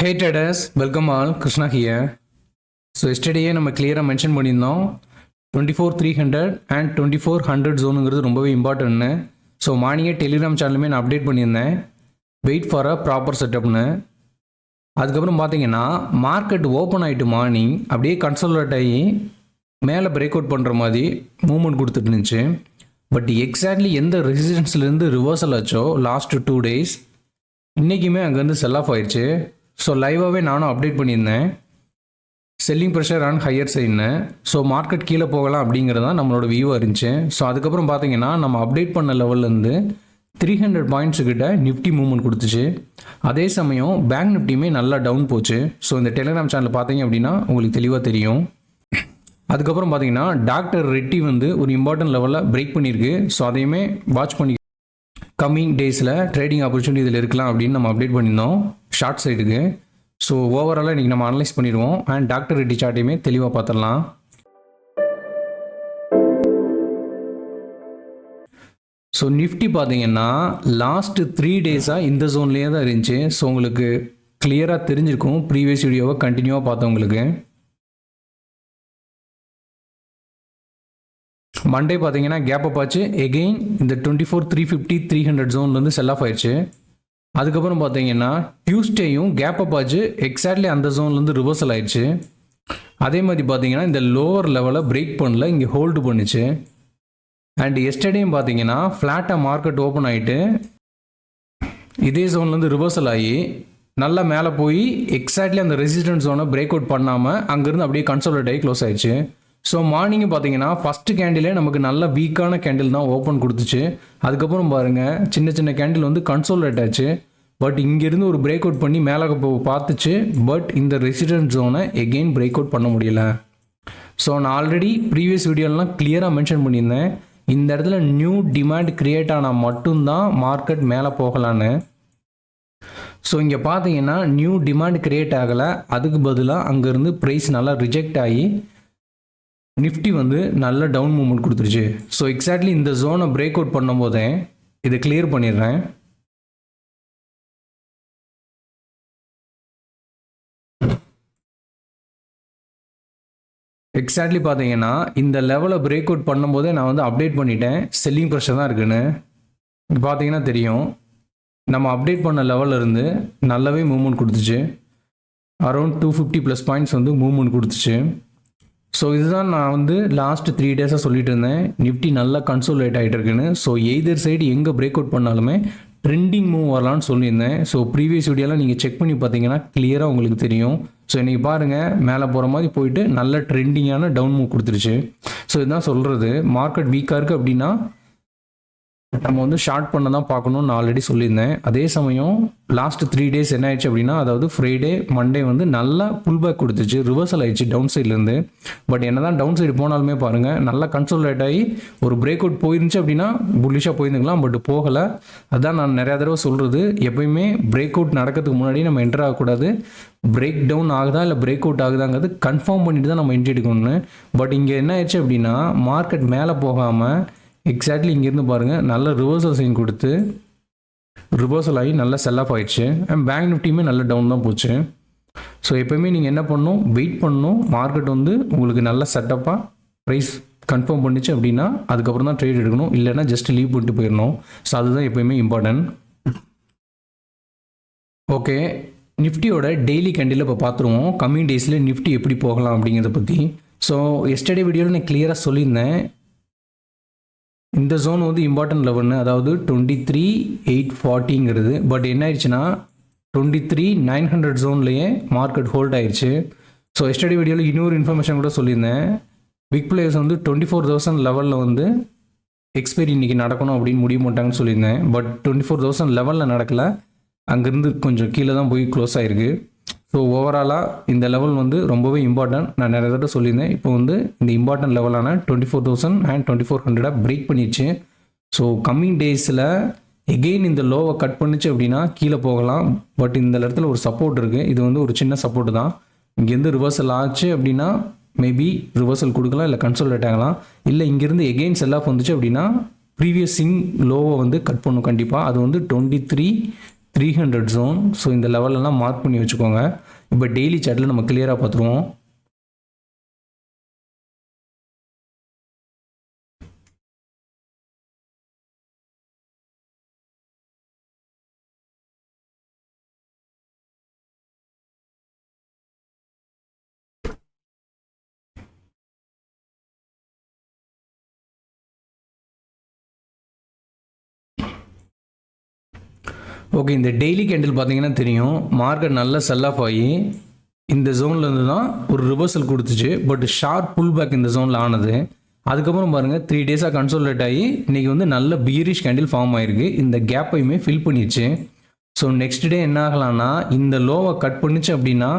Hey traders, welcome all. Krishna here. So yesterday நம்ம கிளியராக mention பண்ணியிருந்தோம் 24,300 and 2400 ஜோனுங்கிறது ரொம்பவே இம்பார்ட்டன்ட்னு. ஸோ மார்னிங்கே டெலிகிராம் சேனலுமே நான் அப்டேட் பண்ணியிருந்தேன், வெயிட் ஃபார் அ ப்ராப்பர் செட்டப்னு. அதுக்கப்புறம் பார்த்தீங்கன்னா மார்க்கெட் ஓப்பன் ஆகிட்டு மார்னிங் அப்படியே கன்சல்டேட் ஆகி மேலே பிரேக் அவுட் பண்ணுற மாதிரி மூவ்மெண்ட் கொடுத்துட்டு இருந்துச்சு. பட் எக்ஸாக்ட்லி எந்த ரெசிஸ்டன்ஸ்லேருந்து ரிவர்சல் ஆச்சோ லாஸ்ட் 2 days இன்றைக்குமே அங்கேருந்து செல் ஆஃப் ஆயிடுச்சு. ஸோ லைவாகவே நானும் அப்டேட் பண்ணியிருந்தேன், செல்லிங் ப்ரெஷர் ஆன் ஹையர் சைடுன்னு. ஸோ மார்க்கெட் கீழே போகலாம் அப்படிங்கிறது தான் நம்மளோட வியூவாக இருந்துச்சு. ஸோ அதுக்கப்புறம் பார்த்தீங்கன்னா நம்ம அப்டேட் பண்ண லெவல்லேருந்து 300 பாயிண்ட்ஸு கிட்ட நிஃப்டி மூவ்மெண்ட் கொடுத்துச்சு. அதே சமயம் பேங்க் நிஃப்டியுமே நல்லா டவுன் போச்சு. ஸோ இந்த டெலிகிராம் சேனல் பார்த்தீங்க அப்படின்னா உங்களுக்கு தெளிவாக தெரியும். அதுக்கப்புறம் பார்த்தீங்கன்னா டாக்டர் ரெட்டி ஒரு இம்பார்ட்டன்ட் லெவலில் பிரேக் பண்ணியிருக்கு. ஸோ அதையுமே வாட்ச் பண்ணி கம்மிங் டேஸில் ட்ரேடிங் ஆப்பர்ச்சுனிட்டி இதில் இருக்கலாம் அப்படின்னு நம்ம அப்டேட் பண்ணியிருந்தோம் ஷார்ட் சைடுக்கு. ஸோ ஓவராலாக இன்றைக்கி நம்ம அனலைஸ் பண்ணிடுவோம் அண்ட் டாக்டர் ரெட்டி சார்ட்டையுமே தெளிவாக பார்த்துடலாம். ஸோ நிஃப்டி பார்த்தீங்கன்னா லாஸ்ட்டு 3 days இந்த ஜோன்லேயே தான் இருந்துச்சு. ஸோ உங்களுக்கு கிளியராக தெரிஞ்சிருக்கும் ப்ரீவியஸ் வீடியோவை கண்டினியூவாக பார்த்தவங்களுக்கு. மண்டே பார்த்தீங்கன்னா கேப் அப் ஆச்சு, எகெயின் இந்த 24,350 300 ஜோன்லேருந்து செல் ஆஃப் ஆயிடுச்சு. அதுக்கப்புறம் பார்த்தீங்கன்னா டியூஸ்டேயும் கேப் அப் ஆச்சு, எக்ஸாக்ட்லி அந்த ஜோன்லேருந்து ரிவர்சல் ஆயிடுச்சு. அதே மாதிரி பார்த்தீங்கன்னா இந்த லோவர் லெவலில் பிரேக் பண்ணல, இங்கே ஹோல்டு பண்ணிச்சு. அண்ட் எஸ்டர்டேயும் பார்த்தீங்கன்னா ஃப்ளாட்டாக மார்க்கெட் ஓப்பன் ஆகிட்டு இதே ஜோன்லேருந்து ரிவர்சல் ஆகி நல்லா மேலே போய் எக்ஸாக்ட்லி அந்த ரெசிஸ்டன்ஸ் ஜோனை பிரேக் அவுட் பண்ணாமல் அங்கேருந்து அப்படியே கன்சல்டேட் ஆகி க்ளோஸ் ஆயிடுச்சு. ஸோ மார்னிங்கு பார்த்தீங்கன்னா ஃபஸ்ட்டு கேண்டிலே நமக்கு நல்ல வீக்கான கேண்டில் தான் ஓப்பன் கொடுத்துச்சு. அதுக்கப்புறம் பாருங்கள் சின்ன சின்ன கேண்டில் கன்சோலேட் ஆச்சு. பட் இங்கேருந்து ஒரு பிரேக் அவுட் பண்ணி மேலே பார்த்துச்சு. பட் இந்த ரெசிடென்ட் ஜோனை எகெயின் பிரேக் அவுட் பண்ண முடியல. ஸோ நான் ஆல்ரெடி ப்ரீவியஸ் வீடியோலாம் கிளியராக மென்ஷன் பண்ணியிருந்தேன், இந்த இடத்துல நியூ டிமாண்ட் க்ரியேட் ஆனால் மட்டும்தான் மார்க்கெட் மேலே போகலான்னு. ஸோ இங்கே பார்த்தீங்கன்னா நியூ டிமாண்ட் க்ரியேட் ஆகலை, அதுக்கு பதிலாக அங்கேருந்து ப்ரைஸ் நல்லா ரிஜெக்ட் ஆகி நிஃப்டி நல்ல டவுன் மூவ்மெண்ட் கொடுத்துருச்சு. ஸோ எக்ஸாக்ட்லி இந்த ஜோனை பிரேக் அவுட் பண்ணும் போதே இதை கிளியர் பண்ணிடுறேன். எக்ஸாக்ட்லி பார்த்தீங்கன்னா இந்த லெவலை பிரேக் அவுட் பண்ணும்போதே நான் அப்டேட் பண்ணிட்டேன், செல்லிங் ப்ரெஷர் தான் இருக்குன்னு. இங்கே பார்த்தீங்கன்னா தெரியும், நம்ம அப்டேட் பண்ண லெவலில் இருந்து நல்லாவே மூவ்மெண்ட் கொடுத்துச்சு. அரௌண்ட் 250+ பாயிண்ட்ஸ் மூவ்மெண்ட் கொடுத்துச்சு. ஸோ இதுதான் நான் லாஸ்ட் 3 days சொல்லிட்டு இருந்தேன், நிஃப்டி நல்லா கன்சோலேட் ஆகிட்டு இருக்குன்னு. ஸோ எய்தர் சைடு எங்கே பிரேக் அவுட் பண்ணாலுமே ட்ரெண்டிங் மூவ் வரலான்னு சொல்லியிருந்தேன். ஸோ ப்ரீவியஸ் வீடியோலாம் நீங்கள் செக் பண்ணி பார்த்தீங்கன்னா கிளியராக உங்களுக்கு தெரியும். ஸோ இன்றைக்கி பாருங்கள் மேலே போகிற மாதிரி போயிட்டு நல்ல ட்ரெண்டிங்கான டவுன் மூவ் கொடுத்துருச்சு. ஸோ இதுதான் சொல்கிறது, மார்க்கெட் வீக்காக இருக்குது அப்படின்னா நம்ம ஷார்ட் பண்ண தான் பார்க்கணும்னு நான் ஆல்ரெடி சொல்லியிருந்தேன். அதே சமயம் லாஸ்ட் 3 days என்ன ஆயிடுச்சு அப்படின்னா, அதாவது ஃப்ரைடே மண்டே நல்லா புல் பேக் கொடுத்துச்சு, ரிவர்சல் ஆயிடுச்சு டவுன் சைட்லேருந்து. பட் என்ன தான் டவுன் சைடு போனாலுமே பாருங்கள் நல்லா கன்சோலேட் ஆகி ஒரு பிரேக் அவுட் போயிருந்துச்சு அப்படின்னா புல்லிஷாக போயிருந்துக்கலாம். பட் போகலை. அதான் நான் நிறையா தடவை சொல்கிறது, எப்பயுமே பிரேக் அவுட் நடக்கிறதுக்கு முன்னாடி நம்ம என்டர் ஆகக்கூடாது. பிரேக் டவுன் ஆகுதா இல்லை பிரேக் அவுட் ஆகுதாங்கிறது கன்ஃபார்ம் பண்ணிட்டு தான் நம்ம என்ட்ரி எடுக்கணும்னு. பட் இங்கே என்ன ஆயிடுச்சு அப்படின்னா மார்க்கெட் மேலே போகாமல் எக்ஸாக்ட்லி இங்கேருந்து பாருங்கள் நல்ல ரிவர்சல் சைன் கொடுத்து ரிவர்சல் ஆகி நல்லா செல் ஆஃப் ஆயிடுச்சு. அண்ட் பேங்க் நிஃப்டியுமே நல்ல டவுன் தான் போச்சு. ஸோ எப்போயுமே நீங்கள் என்ன பண்ணணும், வெயிட் பண்ணணும். மார்க்கெட் உங்களுக்கு நல்ல செட்டப்பாக ப்ரைஸ் கன்ஃபார்ம் பண்ணிச்சு அப்படின்னா அதுக்கப்புறம் தான் ட்ரேட் எடுக்கணும், இல்லைன்னா ஜஸ்ட் லீவ் பண்ணிட்டு போயிடணும். ஸோ அதுதான் எப்போயுமே இம்பார்ட்டன்ட். ஓகே, நிஃப்டியோட டெய்லி கேண்டில் இப்போ பார்த்துருவோம், கம்மிங் டேஸில் நிஃப்டி எப்படி போகலாம் அப்படிங்கிறத பற்றி. ஸோ எஸ்டர்டே வீடியோவில் நான் கிளியராக சொல்லியிருந்தேன், இந்த ஜோன் இம்பார்ட்டன்ட் லெவல்னு, அதாவது 23,840ங்கிறது. பட் என்ன ஆயிடுச்சுன்னா 23,900 ஜோன்லேயே மார்க்கெட் ஹோல்ட் ஆயிடுச்சு. ஸோ எஸ்டர்டே வீடியோவில் இன்னொரு இன்ஃபர்மேஷன் கூட சொல்லியிருந்தேன், பிக் பிளேயர்ஸ் 24,000 லெவலில் எக்ஸ்பைரி இன்றைக்கி நடக்கணும் அப்படின்னு முடிவு பண்ணிட்டாங்கன்னு சொல்லியிருந்தேன். பட் 24,000 லெவலில் நடக்கலை, அங்கேருந்து கொஞ்சம் கீழே தான் போய் க்ளோஸ் ஆகிருக்கு. ஸோ ஓவராலாக இந்த லெவல் ரொம்பவே இம்பார்ட்டன்ட். நான் நிறைய தடவை சொல்லியிருந்தேன், இப்போ இந்த இம்பார்ட்டன்ட் லெவலான 24,000 and 2400 பிரேக் பண்ணிடுச்சு. ஸோ கம்மிங் டேஸில் எகெயின் இந்த லோவை கட் பண்ணிச்சு அப்படின்னா கீழே போகலாம். பட் இந்த இடத்துல ஒரு சப்போர்ட் இருக்குது, இது ஒரு சின்ன சப்போர்ட் தான். இங்கேருந்து ரிவர்சல் ஆச்சு அப்படின்னா மேபி ரிவர்சல் கொடுக்கலாம், இல்லை கன்சல்டேட் ஆகலாம். இல்லை இங்கேருந்து எகெயின் செல் ஆஃப் வந்துச்சு அப்படின்னா ப்ரீவியஸ் லோவை கட் பண்ணும் கண்டிப்பாக. அது 23,350 300 ஜோன். ஸோ இந்த லெவலெல்லாம் மார்க் பண்ணி வச்சுக்கோங்க. இப்போ டெய்லி சார்ட்டில் நம்ம கிளியராக பார்த்துருவோம். ஓகே, இந்த டெய்லி கேண்டில் பார்த்தீங்கன்னா தெரியும், மார்க்கெட் நல்லா செல் ஆஃப் ஆகி இந்த ஜோன்லேருந்து தான் ஒரு ரிவர்சல் கொடுத்துச்சு. பட் ஷார்ப் புல் பேக் இந்த ஜோனில் ஆனது. அதுக்கப்புறம் பாருங்கள் 3 டேஸாக கன்சோலேட் ஆகி இன்றைக்கி வந்து நல்ல பீரிஷ் கேண்டில் ஃபார்ம் ஆகிருக்கு. இந்த கேப்பையுமே ஃபில் பண்ணிடுச்சு. ஸோ நெக்ஸ்ட் டே என்ன ஆகலான்னா, இந்த லோவை கட் பண்ணிச்சு அப்படின்னா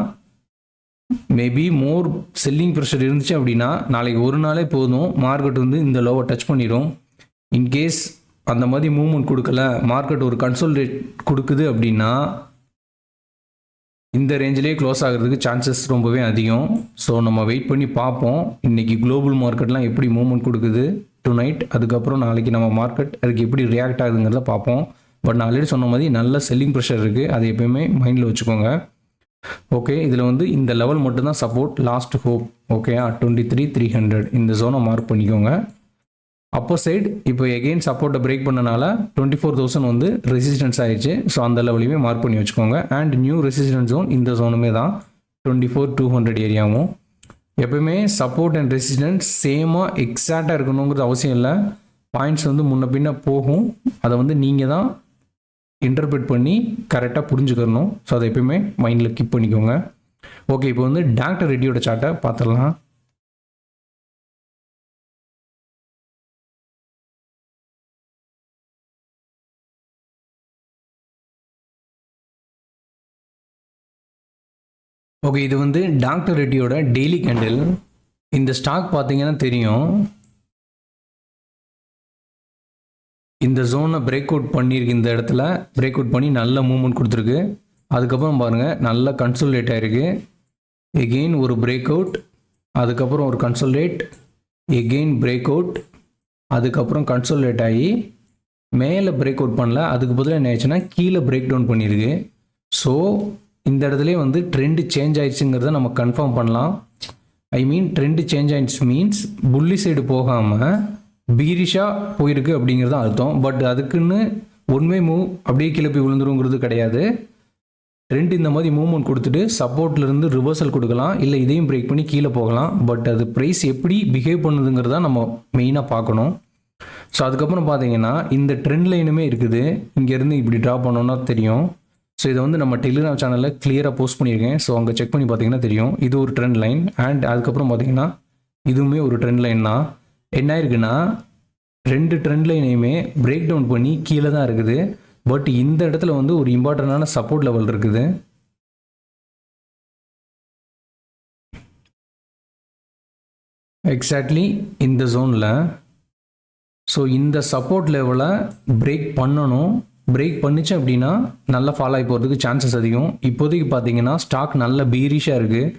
மேபி மோர் செல்லிங் ப்ரெஷர் இருந்துச்சு அப்படின்னா நாளைக்கு ஒரு நாளே போதும், மார்க்கெட் வந்து இந்த லோவை டச் பண்ணிடும். இன்கேஸ் அந்த மாதிரி மூவ்மெண்ட் கொடுக்கல, மார்க்கெட் ஒரு கன்சோல்டேட் கொடுக்குது அப்படின்னா இந்த ரேஞ்சிலே க்ளோஸ் ஆகிறதுக்கு சான்சஸ் ரொம்பவே அதிகம். ஸோ நம்ம வெயிட் பண்ணி பார்ப்போம் இன்றைக்கி குளோபல் மார்க்கெட்லாம் எப்படி மூவ்மெண்ட் கொடுக்குது டு நைட். அதுக்கப்புறம் நாளைக்கு நம்ம மார்க்கெட் அதுக்கு எப்படி ரியாக்ட் ஆகுதுங்கிறத பார்ப்போம். பட் நான் ஆல்ரெடி சொன்ன மாதிரி நல்ல செல்லிங் ப்ரெஷர் இருக்குது, அதை எப்பயுமே மைண்டில் வச்சுக்கோங்க. ஓகே, இதில் வந்து இந்த லெவல் மட்டும்தான் சப்போர்ட், லாஸ்ட் ஹோப். ஓகே, 23,300 இந்த ஜோனை மார்க் பண்ணிக்கோங்க. அப்போ சைடு இப்போ எகெயின் சப்போர்ட்டை பிரேக் பண்ணனால 24,000 வந்து ரெசிஸ்டன்ஸ் ஆயிடுச்சு. ஸோ அந்த லெவலையுமே மார்க் பண்ணி வச்சுக்கோங்க. அண்ட் நியூ ரெசிஸ்டன்ஸ் ஜோன் இந்த ஜோனுமே தான் 24,200 ஏரியாவும். எப்பவுமே சப்போர்ட் அண்ட் ரெசிஸ்டன்ஸ் சேமாக எக்ஸாக்டாக இருக்கணுங்கிறது அவசியம் இல்லை. பாயிண்ட்ஸ் வந்து முன்ன பின்ன போகும், அதை வந்து நீங்கள் தான் இன்டர்பிரட் பண்ணி கரெக்டாக புரிஞ்சுக்கணும். ஸோ அதை எப்பயுமே மைண்டில் கீப் பண்ணிக்கோங்க. ஓகே, இப்போ வந்து டாக்டர் ரெட்டியோட சார்ட்டை பார்த்துடலாம். ஓகே, இது வந்து டாக்டர் ரெட்டியோட டெய்லி கேண்டில். இந்த ஸ்டாக் பார்த்தீங்கன்னா தெரியும், இந்த ஜோனை பிரேக் அவுட் பண்ணியிருக்கு. இந்த இடத்துல பிரேக் அவுட் பண்ணி நல்ல மூவ்மெண்ட் கொடுத்துருக்கு. அதுக்கப்புறம் பாருங்கள் நல்ல கன்சோல்டேட் ஆகிருக்கு. எகெயின் ஒரு பிரேக் அவுட், அதுக்கப்புறம் ஒரு கன்சோல்டேட், எகெயின் பிரேக் அவுட், அதுக்கப்புறம் கன்சோல்டேட் ஆகி மேலே பிரேக் அவுட் பண்ணல, அதுக்கு பதிலாக என்ன ஆயிடுச்சுன்னா கீழே பிரேக் டவுன் பண்ணியிருக்கு. ஸோ இந்த இடத்துல வந்து ட்ரெண்டு சேஞ்ச் ஆயிடுச்சுங்கிறத நம்ம கன்ஃபார்ம் பண்ணலாம். ஐ மீன் ட்ரெண்டு சேஞ்ச் ஆயிடுச்சு மீன்ஸ் புள்ளி சைடு போகாமல் பீரிஷாக போயிருக்கு அப்படிங்கிறது அர்த்தம். பட் அதுக்குன்னு ஒன்வே மூவ் அப்படியே கிளப்பி விழுந்துருங்கிறது கிடையாது. ட்ரெண்ட் இந்த மாதிரி மூவ்மெண்ட் கொடுத்துட்டு சப்போர்ட்லேருந்து ரிவர்சல் கொடுக்கலாம், இல்லை இதையும் பிரேக் பண்ணி கீழே போகலாம். பட் அது ப்ரைஸ் எப்படி பிஹேவ் பண்ணுதுங்கிறத நம்ம மெயினாக பார்க்கணும். ஸோ அதுக்கப்புறம் பார்த்தீங்கன்னா இந்த ட்ரெண்ட் லைனுமே இருக்குது, இங்கேருந்து இப்படி ட்ரா பண்ணோன்னா தெரியும். ஸோ இதை வந்து நம்ம டெலிகிராம் சேனலில் கிளியராக போஸ்ட் பண்ணியிருக்கேன். ஸோ அங்கே செக் பண்ணி பார்த்தீங்கன்னா தெரியும், இது ஒரு ட்ரெண்ட் லைன். அண்ட் அதுக்கப்புறம் பார்த்தீங்கன்னா இதுவுமே ஒரு ட்ரெண்ட் லைன் தான். என்ன இருக்குன்னா 2 ட்ரெண்ட் லைனையுமே பிரேக் டவுன் பண்ணி கீழே தான் இருக்குது. பட் இந்த இடத்துல வந்து ஒரு இம்பார்ட்டண்டான சப்போர்ட் லெவல் இருக்குது. எக்ஸாக்ட்லி இந்த ஜோனில். ஸோ இந்த சப்போர்ட் லெவலை பிரேக் பண்ணணும். பிரேக் பண்ணிச்சு அப்படின்னா நல்லா ஃபாலோ ஆகி போகிறதுக்கு சான்சஸ் அதிகம். இப்போதைக்கு பார்த்தீங்கன்னா ஸ்டாக் நல்ல பீரிஷாக இருக்குது.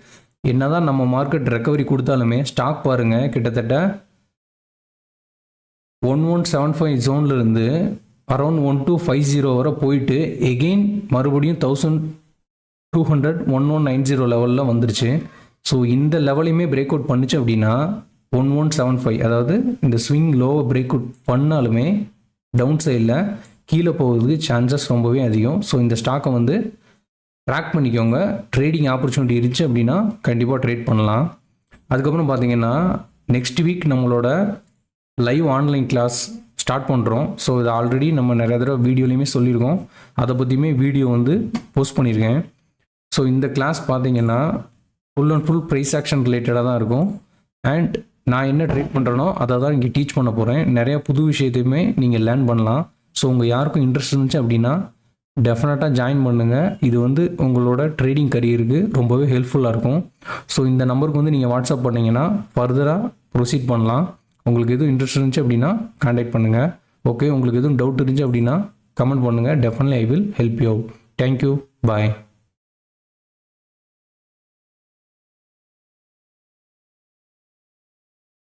என்ன தான் நம்ம மார்க்கெட் ரெக்கவரி கொடுத்தாலுமே ஸ்டாக் பாருங்கள் கிட்டத்தட்ட 1175 ஜோன்லேருந்து அரௌண்ட் 1250 வரை போயிட்டு எகெயின் மறுபடியும் 1200 1190 லெவலில் வந்துருச்சு. ஸோ இந்த லெவலையுமே பிரேக் அவுட் பண்ணிச்சு அப்படின்னா 1175, அதாவது இந்த ஸ்விங் லோவை பிரேக் அவுட் பண்ணாலுமே டவுன் சைடில் கீழே போகிறதுக்கு சான்சஸ் ரொம்பவே அதிகம். ஸோ இந்த ஸ்டாக்கை வந்து ட்ராக் பண்ணிக்கோங்க. ட்ரேடிங் ஆப்பர்ச்சுனிட்டி இருந்துச்சு அப்படின்னா கண்டிப்பாக ட்ரேட் பண்ணலாம். அதுக்கப்புறம் பார்த்தீங்கன்னா நெக்ஸ்ட் வீக் நம்மளோட லைவ் ஆன்லைன் கிளாஸ் ஸ்டார்ட் பண்ணுறோம். ஸோ இது ஆல்ரெடி நம்ம நிறைய தடவை வீடியோலையுமே சொல்லியிருக்கோம், அதை பற்றியுமே வீடியோ வந்து போஸ்ட் பண்ணியிருக்கேன். ஸோ இந்த கிளாஸ் பார்த்தீங்கன்னா full and full price action ரிலேட்டடாக தான் இருக்கும். அண்ட் நான் என்ன ட்ரேட் பண்ணுறேனோ அதை தான் இங்கே டீச் பண்ண போகிறேன். நிறையா புது விஷயத்தையுமே நீங்கள் லேர்ன் பண்ணலாம். ஸோ உங்கள் யாருக்கும் இன்ட்ரெஸ்ட் இருந்துச்சு அப்படின்னா டெஃபினட்டாக ஜாயின் பண்ணுங்கள். இது வந்து உங்களோட ட்ரேடிங் கரியருக்கு ரொம்பவே ஹெல்ப்ஃபுல்லாக இருக்கும். ஸோ இந்த நம்பருக்கு வந்து நீங்கள் வாட்ஸ்அப் பண்ணிங்கன்னா ஃபர்தராக ப்ரொசீட் பண்ணலாம். உங்களுக்கு எதுவும் இன்ட்ரெஸ்ட் இருந்துச்சு அப்படின்னா கான்டாக்ட் பண்ணுங்கள். ஓகே, உங்களுக்கு எதுவும் டவுட் இருந்துச்சு அப்படின்னா கமெண்ட் பண்ணுங்கள். Definitely I will help you out. Thank you, bye.